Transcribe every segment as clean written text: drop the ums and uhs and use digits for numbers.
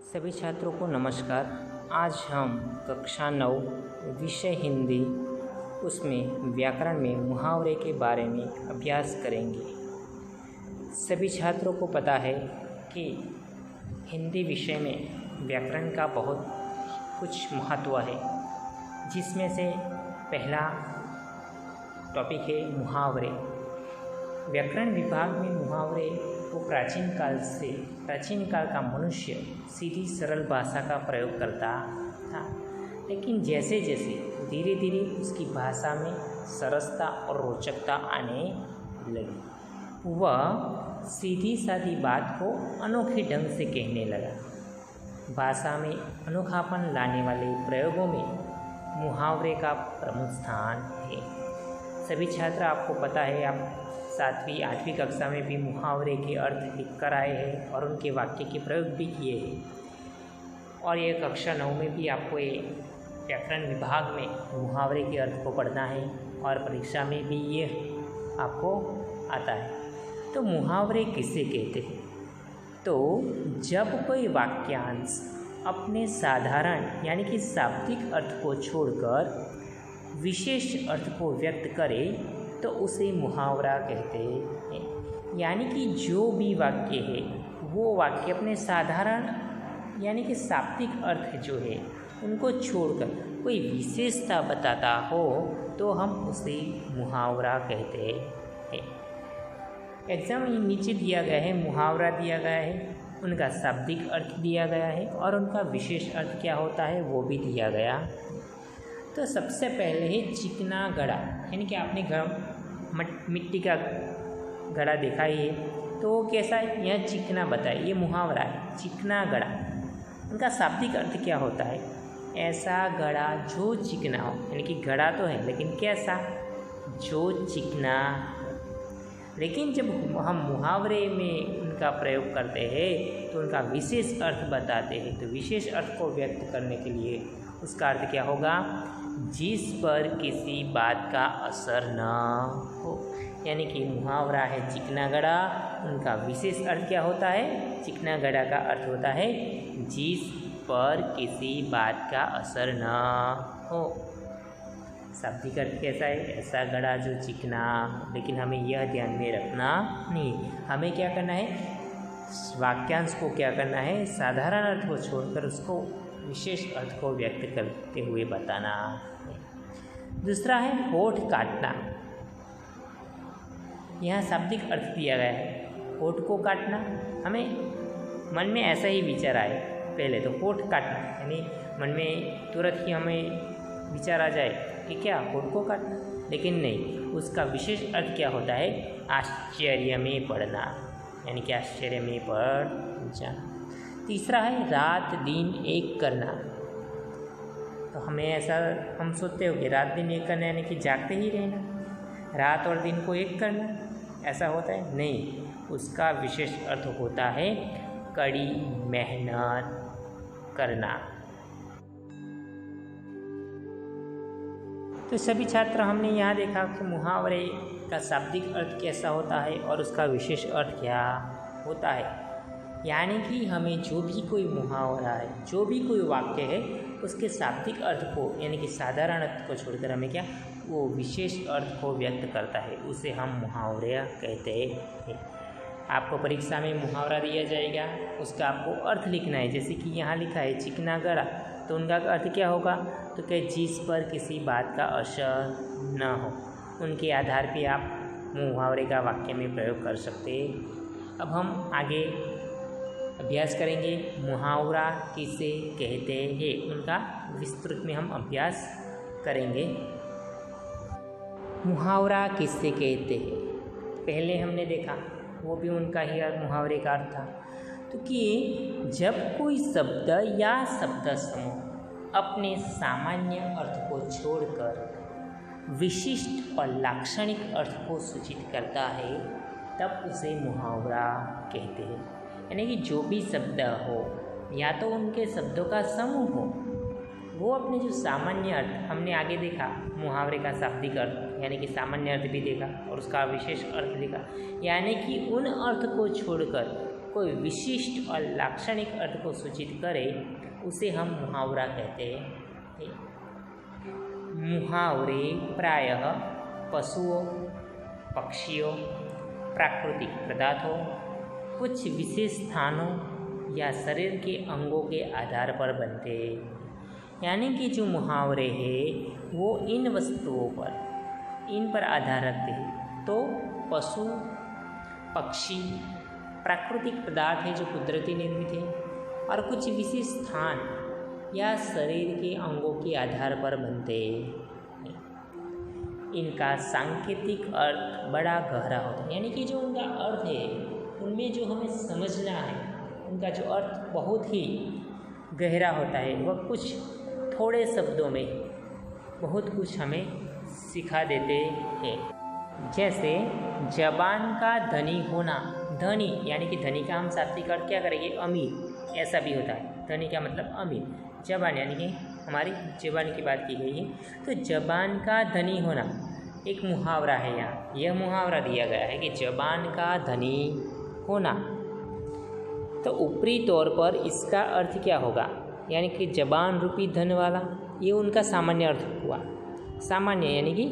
सभी छात्रों को नमस्कार। आज हम कक्षा 9 विषय हिंदी उसमें व्याकरण में मुहावरे के बारे में अभ्यास करेंगे। सभी छात्रों को पता है कि हिंदी विषय में व्याकरण का बहुत कुछ महत्व है, जिसमें से पहला टॉपिक है मुहावरे। व्याकरण विभाग में मुहावरे को प्राचीन काल का मनुष्य सीधी सरल भाषा का प्रयोग करता था, लेकिन जैसे जैसे धीरे धीरे उसकी भाषा में सरसता और रोचकता आने लगी, वह सीधी सादी बात को अनोखे ढंग से कहने लगा। भाषा में अनोखापन लाने वाले प्रयोगों में मुहावरे का प्रमुख स्थान है। सभी छात्र, आपको पता है, आप 7वीं 8वीं कक्षा में भी मुहावरे के अर्थ लिख कर आए हैं और उनके वाक्य के प्रयोग भी किए हैं। और ये कक्षा 9 में भी आपको ये व्याकरण विभाग में मुहावरे के अर्थ को पढ़ना है और परीक्षा में भी ये आपको आता है। तो मुहावरे किसे कहते हैं? तो जब कोई वाक्यांश अपने साधारण यानी कि शाब्दिक अर्थ को छोड़कर विशेष अर्थ को व्यक्त करे तो उसे मुहावरा कहते हैं। यानी कि जो भी वाक्य है वो वाक्य अपने साधारण यानी कि शाब्दिक अर्थ जो है उनको छोड़कर कोई विशेषता बताता हो तो हम उसे मुहावरा कहते हैं। एग्जाम नीचे दिया गया है, मुहावरा दिया गया है, उनका शाब्दिक अर्थ दिया गया है और उनका विशेष अर्थ क्या होता है वो भी दिया गया। तो सबसे पहले है चिकना घड़ा, यानी कि आपने मिट्टी का घड़ा देखा ही है, तो वो कैसा है, यह चिकना बताए, ये मुहावरा है, चिकना घड़ा। उनका शाब्दिक अर्थ क्या होता है? ऐसा घड़ा जो चिकना हो, यानी कि घड़ा तो है लेकिन कैसा, जो चिकना। लेकिन जब हम मुहावरे में उनका प्रयोग करते हैं तो उनका विशेष अर्थ बताते हैं। तो विशेष अर्थ को व्यक्त करने के लिए उसका अर्थ क्या होगा? जिस पर किसी बात का असर न हो, यानी कि मुहावरा है चिकना घड़ा, उनका विशेष अर्थ क्या होता है? चिकना घड़ा का अर्थ होता है जिस पर किसी बात का असर न हो। शाब्दिक अर्थ कैसा है? ऐसा घड़ा जो चिकना। लेकिन हमें यह ध्यान में रखना नहीं, हमें क्या करना है, वाक्यांश को क्या करना है, साधारण अर्थ को छोड़कर उसको विशेष अर्थ को व्यक्त करते हुए बताना है। दूसरा है होठ काटना। यहाँ शाब्दिक अर्थ दिया गया है, होठ को काटना। हमें मन में ऐसा ही विचार आए, पहले तो होठ काटना, यानी मन में तुरंत ही हमें विचार आ जाए कि क्या होठ को काटना, लेकिन नहीं, उसका विशेष अर्थ क्या होता है? आश्चर्य में पड़ना, यानी कि आश्चर्य में पड़ जाना। तीसरा है रात दिन एक करना। तो हमें ऐसा हम सोचते हो कि रात दिन एक करना यानी कि जागते ही रहना, रात और दिन को एक करना, ऐसा होता है? नहीं, उसका विशेष अर्थ होता है कड़ी मेहनत करना। तो सभी छात्र, हमने यहाँ देखा कि मुहावरे का शाब्दिक अर्थ कैसा होता है और उसका विशेष अर्थ क्या होता है। यानी कि हमें जो भी कोई मुहावरा है, जो भी कोई वाक्य है, उसके शाब्दिक अर्थ को यानी कि साधारण अर्थ को छोड़कर हमें क्या, वो विशेष अर्थ को व्यक्त करता है, उसे हम मुहावरा कहते हैं। आपको परीक्षा में मुहावरा दिया जाएगा, उसका आपको अर्थ लिखना है। जैसे कि यहाँ लिखा है चिकना घड़ा, तो उनका अर्थ क्या होगा? तो क्या, जिस पर किसी बात का असर न हो। उनके आधार पे आप मुहावरे का वाक्य में प्रयोग कर सकते। अब हम आगे अभ्यास करेंगे मुहावरा किसे कहते हैं, उनका विस्तृत में हम अभ्यास करेंगे। मुहावरा किसे कहते हैं, पहले हमने देखा, वो भी उनका ही मुहावरे का अर्थ था। तो कि जब कोई शब्द या शब्द समूह अपने सामान्य अर्थ को छोड़कर विशिष्ट और लाक्षणिक अर्थ को सूचित करता है, तब उसे मुहावरा कहते हैं। यानी कि जो भी शब्द हो या तो उनके शब्दों का समूह हो, वो अपने जो सामान्य अर्थ, हमने आगे देखा मुहावरे का शाब्दिक अर्थ यानी कि सामान्य अर्थ भी देखा और उसका विशेष अर्थ लिखा, यानी कि उन अर्थ को छोड़कर कोई विशिष्ट और लाक्षणिक अर्थ को सूचित करे उसे हम मुहावरा कहते हैं। मुहावरे प्रायः पशुओं, पक्षियों, प्राकृतिक पदार्थों, कुछ विशेष स्थानों या शरीर के अंगों के आधार पर बनते हैं। यानी कि जो मुहावरे हैं वो इन वस्तुओं पर, इन पर आधार रखते हैं। तो पशु, पक्षी, प्राकृतिक पदार्थ है जो कुदरती निर्मित है, और कुछ विशेष स्थान या शरीर के अंगों के आधार पर बनते हैं। इनका सांकेतिक अर्थ बड़ा गहरा होता है, यानी कि जो उनका अर्थ है उनमें जो हमें समझना है, उनका जो अर्थ बहुत ही गहरा होता है, वह कुछ थोड़े शब्दों में बहुत कुछ हमें सिखा देते हैं। जैसे जबान का धनी होना, धनी यानी कि धनी का हम शाब्दिक अर्थ क्या करेंगे, अमीर, ऐसा भी होता है। धनी का मतलब अमीर, जबान यानी कि हमारी जबान की बात की गई है। तो जबान का धनी होना एक मुहावरा है। यहाँ यह मुहावरा दिया गया है कि जबान का धनी होना। तो ऊपरी तौर पर इसका अर्थ क्या होगा, यानी कि जबान रूपी धन वाला, ये उनका सामान्य अर्थ हुआ। सामान्य यानी कि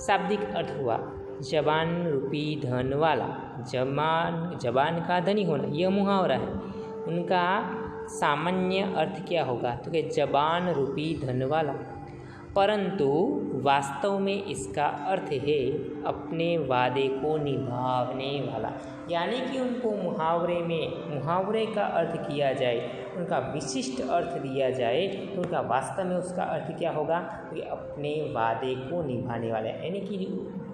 शाब्दिक अर्थ हुआ जबान रूपी धन वाला, जबान का धनी होना, यह मुहावरा है। उनका सामान्य अर्थ क्या होगा, तो कि जबान रूपी धन वाला। परंतु वास्तव में इसका अर्थ है अपने वादे को निभाने वाला। यानी कि उनको मुहावरे का अर्थ किया जाए, उनका विशिष्ट अर्थ दिया जाए, तो उनका वास्तव में उसका अर्थ क्या होगा कि अपने वादे को निभाने वाला। यानी कि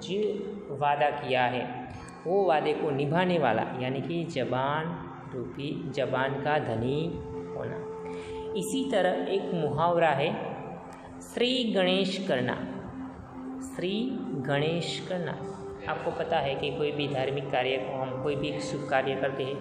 जो वादा किया है वो वादे को निभाने वाला, यानी कि जबान का धनी होना। इसी तरह एक मुहावरा है श्री गणेश करना। श्री गणेश करना, आपको पता है कि कोई भी धार्मिक कार्य को हम कोई भी शुभ कार्य करते हैं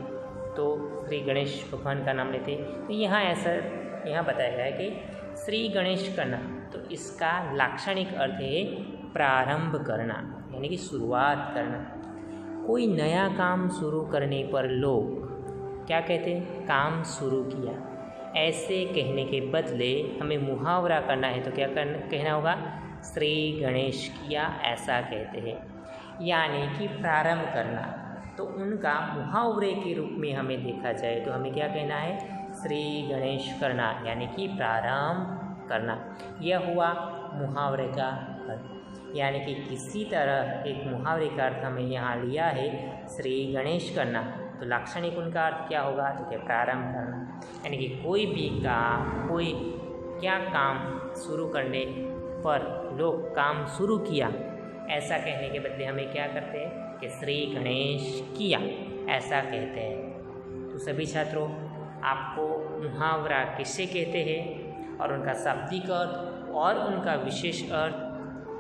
तो श्री गणेश भगवान का नाम लेते हैं। तो यहाँ बताया गया है कि श्री गणेश करना, तो इसका लाक्षणिक अर्थ है प्रारंभ करना, यानी कि शुरुआत करना। कोई नया काम शुरू करने पर लोग क्या कहते हैं, काम शुरू किया। ऐसे कहने के बदले हमें मुहावरा करना है तो क्या कहना होगा, श्री गणेश किया, ऐसा कहते हैं। यानी कि प्रारंभ करना। तो उनका मुहावरे के रूप में हमें देखा जाए तो हमें क्या कहना है, श्री गणेश करना, यानी कि प्रारंभ करना। यह हुआ मुहावरे का अर्थ। यानी कि किसी तरह एक मुहावरे का अर्थ हमें यहाँ लिया है श्री गणेश करना, तो लाक्षणिक उनका अर्थ क्या होगा, तो क्या प्रारंभ करना। यानी कि कोई भी कोई क्या काम शुरू करने पर लोग काम शुरू किया, ऐसा कहने के बदले हमें क्या करते हैं कि श्री गणेश किया, ऐसा कहते हैं। तो सभी छात्रों, आपको मुहावरा किससे कहते हैं और उनका शाब्दिक अर्थ और उनका विशेष अर्थ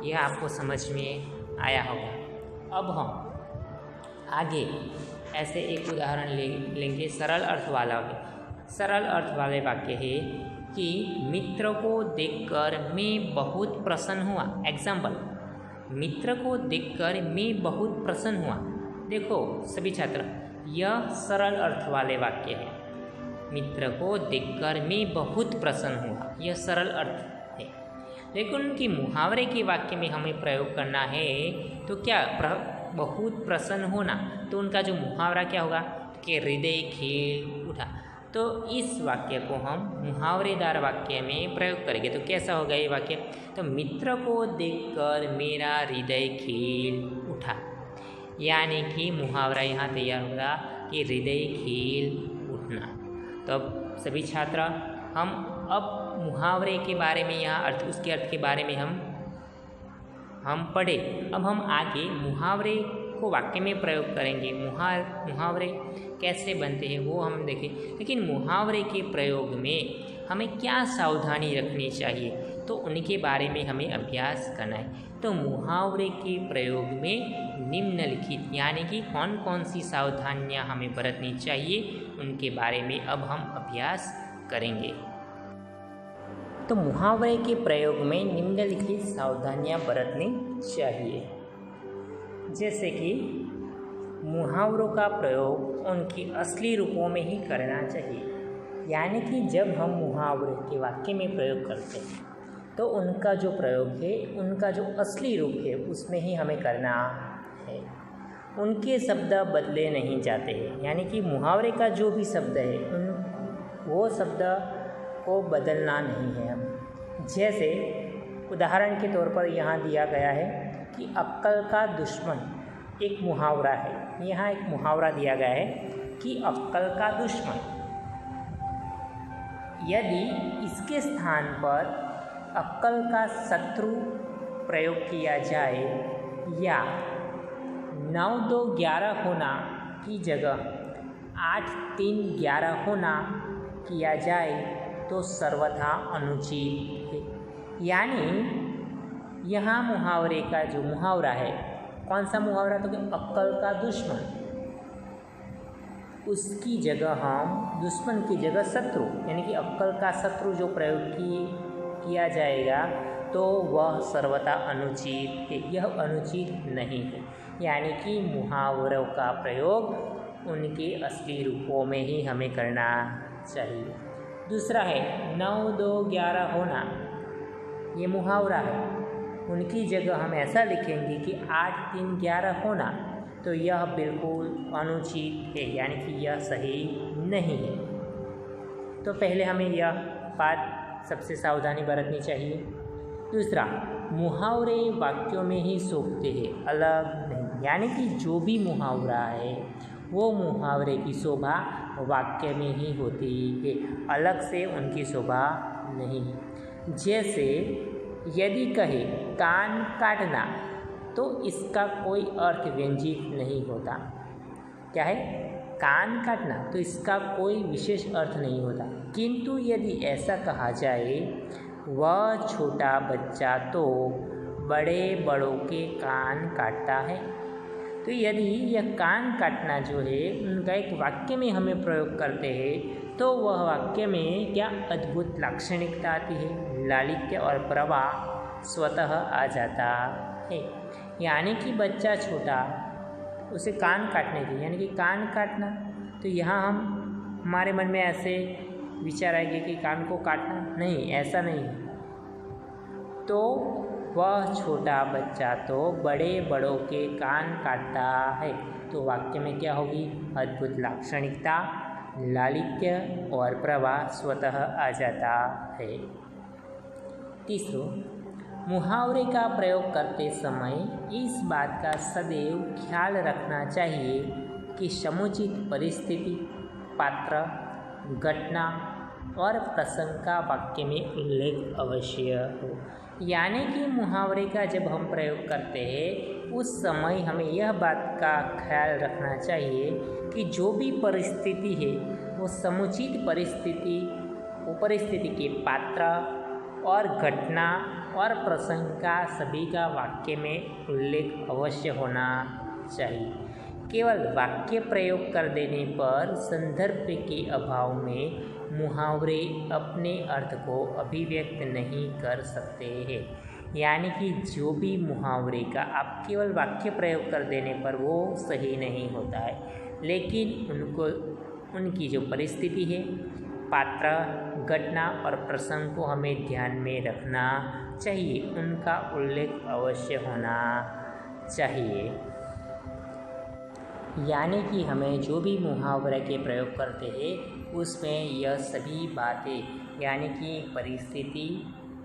यह आपको समझ में आया होगा। अब हम आगे ऐसे एक उदाहरण लेंगे सरल अर्थ वाला। सरल अर्थ वाले वाक्य है कि मित्र को देखकर मैं बहुत प्रसन्न हुआ। एग्जाम्पल, मित्र को देखकर मैं बहुत प्रसन्न हुआ। देखो सभी छात्र, यह सरल अर्थ वाले वाक्य है। मित्र को देखकर मैं बहुत प्रसन्न हुआ, यह सरल अर्थ है। लेकिन उनकी मुहावरे के वाक्य में हमें प्रयोग करना है तो क्या बहुत प्रसन्न होना, तो उनका जो मुहावरा क्या होगा कि हृदय खिल उठा। तो इस वाक्य को हम मुहावरेदार वाक्य में प्रयोग करेंगे। तो कैसा होगा ये वाक्य, तो मित्र को देखकर मेरा हृदय खिल उठा। यानी कि मुहावरा यहाँ तैयार होगा कि हृदय खिल उठना। तो अब सभी छात्र, हम अब मुहावरे के बारे में यहाँ अर्थ, उसके अर्थ के बारे में हम पढ़े। अब हम आगे मुहावरे को वाक्य में प्रयोग करेंगे। मुहावरे कैसे बनते हैं वो हम देखें। लेकिन मुहावरे के प्रयोग में हमें क्या सावधानी रखनी चाहिए, तो उनके बारे में हमें अभ्यास करना है। तो मुहावरे के प्रयोग में निम्नलिखित यानी कि कौन कौन सी सावधानियां हमें बरतनी चाहिए, उनके बारे में अब हम अभ्यास करेंगे। तो मुहावरे के प्रयोग में निम्नलिखित सावधानियां बरतनी चाहिए। जैसे कि मुहावरों का प्रयोग उनके असली रूपों में ही करना चाहिए। यानी कि जब हम मुहावरे के वाक्य में प्रयोग करते हैं तो उनका जो प्रयोग है, उनका जो असली रूप है, उसमें ही हमें करना है। उनके शब्द बदले नहीं जाते हैं। यानी कि मुहावरे का जो भी शब्द है वो शब्द को बदलना नहीं है हमें। जैसे उदाहरण के तौर पर यहाँ दिया गया है कि अक्ल का दुश्मन एक मुहावरा है। यहाँ एक मुहावरा दिया गया है कि अक्ल का दुश्मन। यदि इसके स्थान पर अक्ल का शत्रु प्रयोग किया जाए या 9 2 11 होना की जगह 8 3 11 होना किया जाए तो सर्वथा अनुचित है। यानी यहाँ मुहावरे का जो मुहावरा है, कौन सा मुहावरा, तो कि अक्ल का दुश्मन, उसकी जगह हम दुश्मन की जगह शत्रु, यानी कि अक्ल का शत्रु जो प्रयोग किया जाएगा तो वह सर्वथा अनुचित है। यह अनुचित नहीं है। यानी कि मुहावरों का प्रयोग उनके असली रूपों में ही हमें करना चाहिए। दूसरा है 9 2 11 होना। ये मुहावरा है, उनकी जगह हम ऐसा लिखेंगे कि 8 3 11 होना, तो यह बिल्कुल अनुचित है। यानी कि यह सही नहीं है। तो पहले हमें यह बात सबसे सावधानी बरतनी चाहिए। दूसरा, मुहावरे वाक्यों में ही शोभते हैं, अलग नहीं। यानी कि जो भी मुहावरा है वो मुहावरे की शोभा वाक्य में ही होती है, अलग से उनकी शोभा नहीं। जैसे यदि कहे कान काटना तो इसका कोई अर्थ व्यंजित नहीं होता। क्या है? कान काटना, तो इसका कोई विशेष अर्थ नहीं होता। किंतु यदि ऐसा कहा जाए वह छोटा बच्चा तो बड़े बड़ों के कान काटता है, तो यदि यह कान काटना जो है उनका एक वाक्य में हमें प्रयोग करते हैं तो वह वाक्य में क्या अद्भुत लाक्षणिकता आती है, लालित्य और प्रवाह स्वतः आ जाता है। यानी कि बच्चा छोटा, उसे कान काटने की, यानी कि कान काटना, तो यहाँ हमारे मन में ऐसे विचार आएंगे कि कान को काटना नहीं, ऐसा नहीं। तो वह छोटा बच्चा तो बड़े बड़ों के कान काटता है, तो वाक्य में क्या होगी? अद्भुत लाक्षणिकता, लालित्य और प्रवाह स्वतः आ जाता है। तीसरा, मुहावरे का प्रयोग करते समय इस बात का सदैव ख्याल रखना चाहिए कि समुचित परिस्थिति, पात्र, घटना और प्रसंग का वाक्य में उल्लेख अवश्य हो। यानी कि मुहावरे का जब हम प्रयोग करते हैं उस समय हमें यह बात का ख्याल रखना चाहिए कि जो भी परिस्थिति है वो समुचित परिस्थिति के पात्र और घटना और प्रसंग का सभी का वाक्य में उल्लेख अवश्य होना चाहिए। केवल वाक्य प्रयोग कर देने पर संदर्भ के अभाव में मुहावरे अपने अर्थ को अभिव्यक्त नहीं कर सकते हैं। यानी कि जो भी मुहावरे का आप केवल वाक्य प्रयोग कर देने पर वो सही नहीं होता है, लेकिन उनकी जो परिस्थिति है, पात्र, घटना और प्रसंग को हमें ध्यान में रखना चाहिए, उनका उल्लेख अवश्य होना चाहिए। यानी कि हमें जो भी मुहावरे के प्रयोग करते हैं उसमें यह सभी बातें, यानी कि परिस्थिति,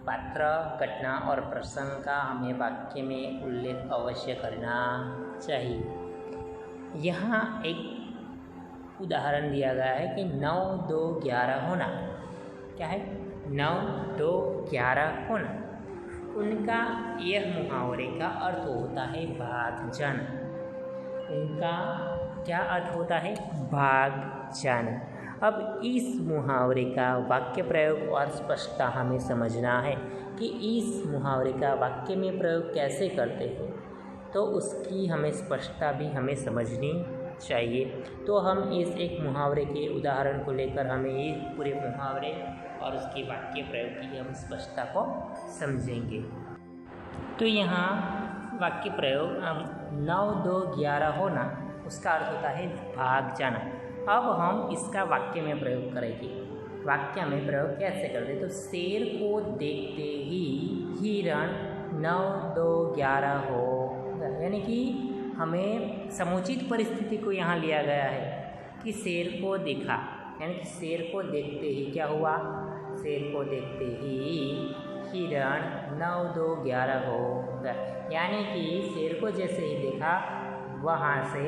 पात्र, घटना और प्रसंग का हमें वाक्य में उल्लेख अवश्य करना चाहिए। यहाँ एक उदाहरण दिया गया है कि 9 2 11 होना। क्या है? 9 2 11 होना। उनका यह मुहावरे का अर्थ होता है भाग जाना। उनका क्या अर्थ होता है? भाग जाना। अब इस मुहावरे का वाक्य प्रयोग और स्पष्टता हमें समझना है कि इस मुहावरे का वाक्य में प्रयोग कैसे करते हैं, तो उसकी हमें स्पष्टता भी हमें समझनी चाहिए। तो हम इस एक मुहावरे के उदाहरण को लेकर हमें ये पूरे मुहावरे और उसके वाक्य प्रयोग की हम स्पष्टता को समझेंगे। तो यहाँ वाक्य प्रयोग 9 2 11 होना, उसका अर्थ होता है भाग जाना। अब हम इसका वाक्य में प्रयोग करेंगे। वाक्य में प्रयोग कैसे करते, तो शेर को देखते ही हिरण 9, 2, 11 हो, यानी कि हमें समुचित परिस्थिति को यहाँ लिया गया है कि शेर को देखा, यानी कि शेर को देखते ही क्या हुआ, शेर को देखते ही हिरण 9, 2, 11 हो गया, यानी कि शेर को जैसे ही देखा वहाँ से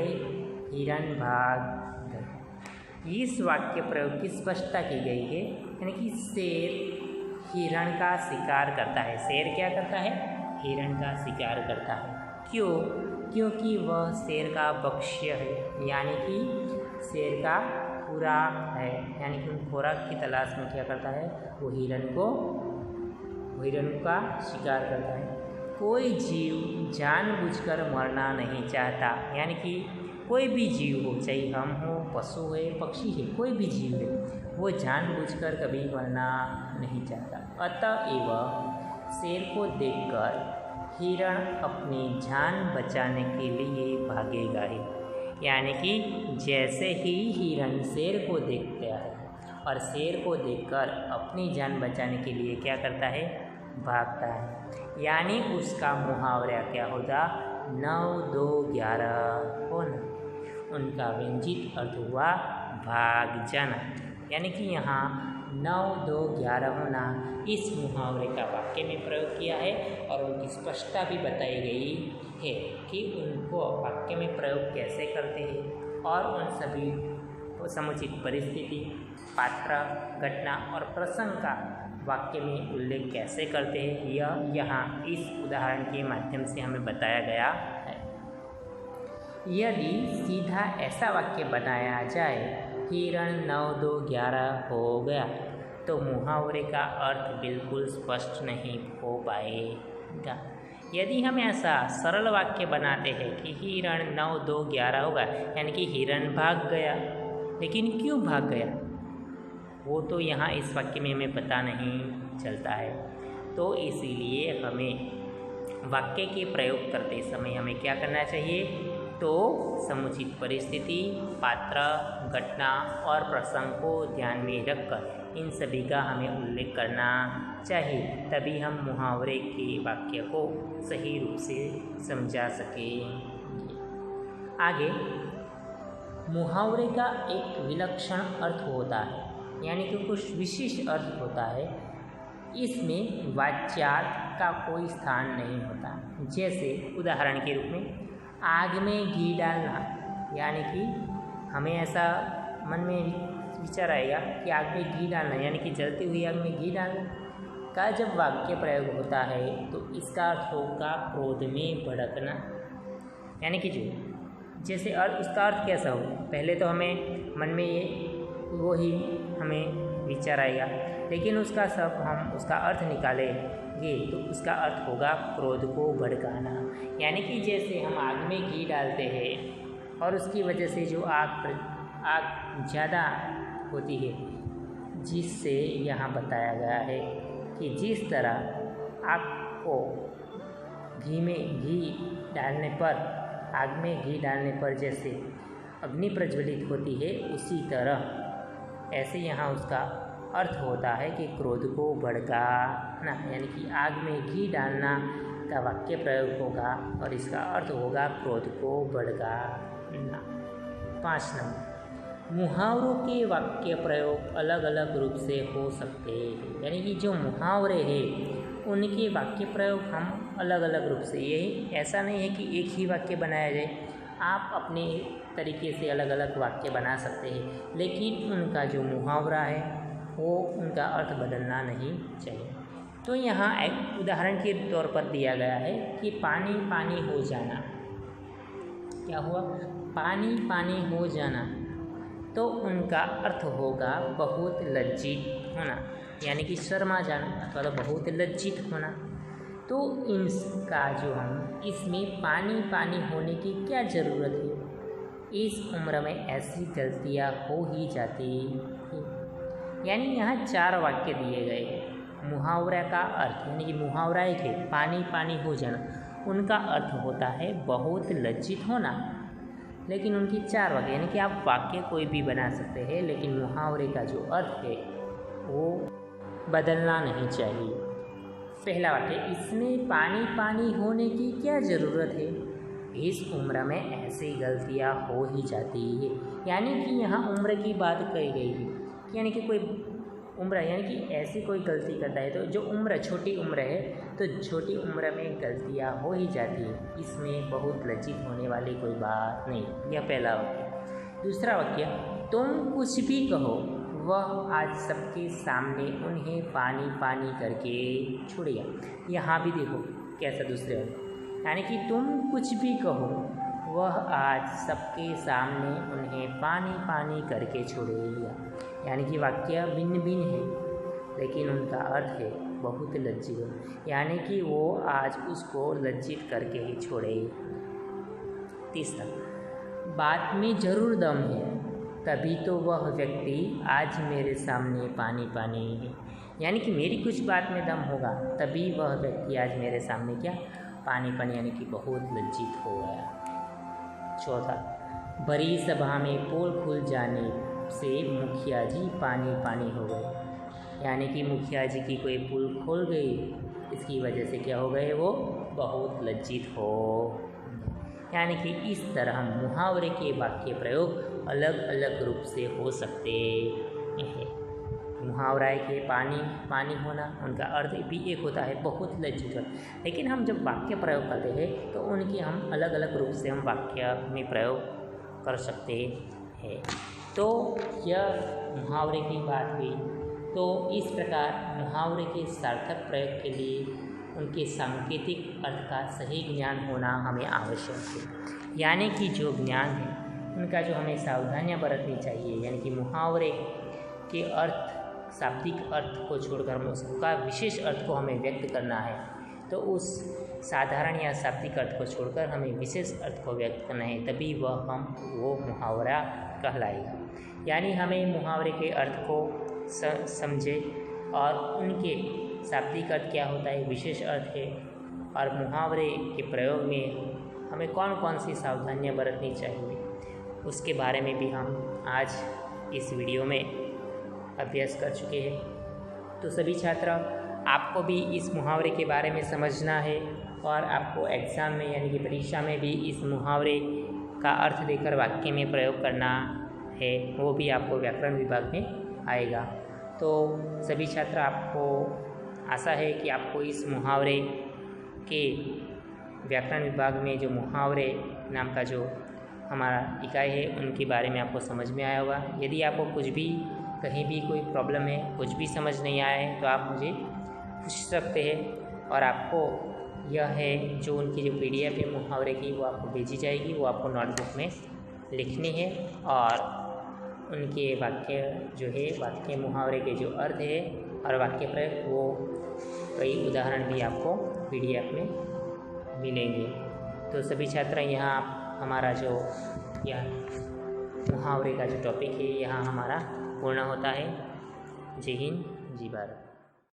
हिरण भाग गए। इस वाक्य प्रयोग की स्पष्टता की गई है, यानी कि शेर हिरण का शिकार करता है। शेर क्या करता है, हिरण का शिकार करता है। क्यों, क्योंकि वह शेर का भक्ष्य है, यानी कि शेर का खुराक है, यानी कि खुराक की तलाश में क्या करता है, वो हिरण का शिकार करता है। कोई जीव जानबूझकर मरना नहीं चाहता, यानी कि कोई भी जीव हो, चाहे हम हो, पशु है, पक्षी है, कोई भी जीव है, वो जानबूझकर कभी मरना नहीं चाहता। अतएव शेर को देखकर हिरण अपनी जान बचाने के लिए भागेगा ही, यानी कि जैसे ही हिरण शेर को देखता है और शेर को देखकर अपनी जान बचाने के लिए क्या करता है, भागता है, यानी उसका मुहावरा क्या होगा, 9, 2, 11 होना। उनका व्यंजित अर्थ हुआ भाग जाना, यानी कि यहाँ 9, 2, 11 होना इस मुहावरे का वाक्य में प्रयोग किया है और उनकी स्पष्टता भी बताई गई है कि उनको वाक्य में प्रयोग कैसे करते हैं और उन सभी समुचित परिस्थिति, पात्र, घटना और प्रसंग का वाक्य में उल्लेख कैसे करते हैं, यह यहाँ इस उदाहरण के माध्यम से हमें बताया गया है। यदि सीधा ऐसा वाक्य बनाया जाए, हिरण 9, 2, 11 हो गया, तो मुहावरे का अर्थ बिल्कुल स्पष्ट नहीं हो पाएगा। यदि हम ऐसा सरल वाक्य बनाते हैं कि हिरण 9, 2, 11 होगा, यानी कि हिरण भाग गया, लेकिन क्यों भाग गया वो तो यहाँ इस वाक्य में हमें पता नहीं चलता है। तो इसीलिए हमें वाक्य के प्रयोग करते समय हमें क्या करना चाहिए, तो समुचित परिस्थिति, पात्र, घटना और प्रसंग को ध्यान में रखकर इन सभी का हमें उल्लेख करना चाहिए, तभी हम मुहावरे के वाक्य को सही रूप से समझा सकें। आगे, मुहावरे का एक विलक्षण अर्थ होता है, यानी कि कुछ विशिष्ट अर्थ होता है। इसमें वाच्यार्थ का कोई स्थान नहीं होता। जैसे उदाहरण के रूप में आग में घी डालना, यानी कि हमें ऐसा मन में विचार आएगा कि आग में घी डालना, यानी कि जलती हुई आग में घी डालना का जब वाक्य प्रयोग होता है तो इसका अर्थ होगा क्रोध में भड़कना, यानी कि जो जैसे अर्थ उसका अर्थ कैसा हो, पहले तो हमें मन में ये वो ही हमें विचार आएगा, लेकिन उसका सब हम उसका अर्थ निकालेंगे तो उसका अर्थ होगा क्रोध को भड़काना, यानी कि जैसे हम आग में घी डालते हैं और उसकी वजह से जो आग ज़्यादा होती है, जिससे यहाँ बताया गया है कि जिस तरह आपको आग में घी डालने पर जैसे अग्नि प्रज्वलित होती है, उसी तरह ऐसे यहाँ उसका अर्थ होता है कि क्रोध को भड़काना, यानी कि आग में घी डालना का वाक्य प्रयोग होगा और इसका अर्थ होगा क्रोध को भड़काना। 5 नंबर, मुहावरों के वाक्य प्रयोग अलग अलग रूप से हो सकते हैं, यानी कि जो मुहावरे हैं उनके वाक्य प्रयोग हम अलग अलग रूप से, ये ऐसा नहीं है कि एक ही वाक्य बनाया जाए, आप अपने तरीके से अलग अलग वाक्य बना सकते हैं, लेकिन उनका जो मुहावरा है वो उनका अर्थ बदलना नहीं चाहिए। तो यहाँ एक उदाहरण के तौर पर दिया गया है कि पानी पानी हो जाना, क्या हुआ, पानी पानी हो जाना, तो उनका अर्थ होगा बहुत लज्जित होना, यानी कि शर्मा जाना अथवा तो बहुत लज्जित होना। तो इसका जो हम इसमें पानी पानी होने की क्या ज़रूरत है, इस उम्र में ऐसी गलतियाँ हो ही जाती हैं। यानी यहाँ 4 वाक्य दिए गए हैं। मुहावरा का अर्थ, यानी कि मुहावरा एक है पानी पानी हो जाना, उनका अर्थ होता है बहुत लज्जित होना। लेकिन उनकी 4 वाक्य, यानी कि आप वाक्य कोई भी बना सकते हैं, लेकिन मुहावरे का जो अर्थ है वो बदलना नहीं चाहिए। पहला वाक्य, इसमें पानी पानी होने की क्या ज़रूरत है? इस उम्र में ऐसी गलतियां हो ही जाती है। यानी कि यहाँ उम्र की बात कही गई है, यानी कि कोई उम्र, यानी कि ऐसी कोई गलती करता है तो जो उम्र छोटी उम्र है तो छोटी उम्र में गलतियां हो ही जाती है, इसमें बहुत लज्जित होने वाली कोई बात नहीं। यह पहला वाक्य। दूसरा वाक्य, तुम कुछ भी कहो वह आज सबके सामने उन्हें पानी पानी करके छोड़ेगा। यहाँ भी देखो कैसा दूसरे वाक्य, यानी कि तुम कुछ भी कहो वह आज सबके सामने उन्हें पानी पानी करके छोड़ेगा। यानी कि वाक्य भिन्न भिन्न है, लेकिन उनका अर्थ है बहुत लज्जित, यानी कि वो आज उसको लज्जित करके ही छोड़ेगा। तीसरा, बात में ज़रूर दम है, तभी तो वह व्यक्ति आज मेरे सामने पानी पानी है। यानी कि मेरी कुछ बात में दम होगा तभी वह व्यक्ति आज मेरे सामने क्या पानी पानी, यानी कि बहुत लज्जित हो गया। चौथा, बड़ी सभा में पोल खुल जाने से मुखिया जी पानी पानी हो गए। यानी कि मुखिया जी की कोई पुल खोल गई, इसकी वजह से क्या हो गए, वो बहुत लज्जित हो। यानी कि इस तरह मुहावरे के वाक्य प्रयोग अलग अलग रूप से हो सकते हैं। मुहावरा के पानी पानी होना, उनका अर्थ भी एक होता है बहुत लज्जित होना, लेकिन हम जब वाक्य प्रयोग करते हैं तो उनकी हम अलग अलग रूप से हम वाक्य में प्रयोग कर सकते हैं। तो यह मुहावरे की बात हुई। तो इस प्रकार मुहावरे के सार्थक प्रयोग के लिए उनके सांकेतिक अर्थ का सही ज्ञान होना हमें आवश्यक है। यानी कि जो ज्ञान है उनका जो हमें सावधानियां बरतनी चाहिए, यानी कि मुहावरे के अर्थ शाब्दिक अर्थ को छोड़कर हम उसका विशेष अर्थ को हमें व्यक्त करना है, तो उस साधारण या शाब्दिक अर्थ को छोड़कर हमें विशेष अर्थ को व्यक्त करना है, तभी वो मुहावरा कहलाएगा। यानी हमें मुहावरे के अर्थ को समझे और उनके शाब्दिक अर्थ क्या होता है, विशेष अर्थ है, और मुहावरे के प्रयोग में हमें कौन कौन सी सावधानियां बरतनी चाहिए, उसके बारे में भी हम आज इस वीडियो में अभ्यास कर चुके हैं। तो सभी छात्र, आपको भी इस मुहावरे के बारे में समझना है और आपको एग्ज़ाम में यानी कि परीक्षा में भी इस मुहावरे का अर्थ देकर वाक्य में प्रयोग करना है, वो भी आपको व्याकरण विभाग में आएगा। तो सभी छात्र, आपको आशा है कि आपको इस मुहावरे के व्याकरण विभाग में जो मुहावरे नाम का जो हमारा इकाई है उनके बारे में आपको समझ में आया होगा। यदि आपको कुछ भी कहीं भी कोई प्रॉब्लम है, कुछ भी समझ नहीं आया है, तो आप मुझे पूछ सकते हैं, और आपको यह है जो उनकी जो PDF है मुहावरे की वो आपको भेजी जाएगी, वो आपको नोटबुक में लिखनी है, और उनके वाक्य जो है वाक्य मुहावरे के जो अर्थ है और वाक्य प्रयोग वो कई उदाहरण भी आपको PDF में मिलेंगे। तो सभी छात्र, यहाँ हमारा जो यह मुहावरे का जो टॉपिक है यहाँ हमारा पूर्ण होता है। जय हिंद, जय भारत।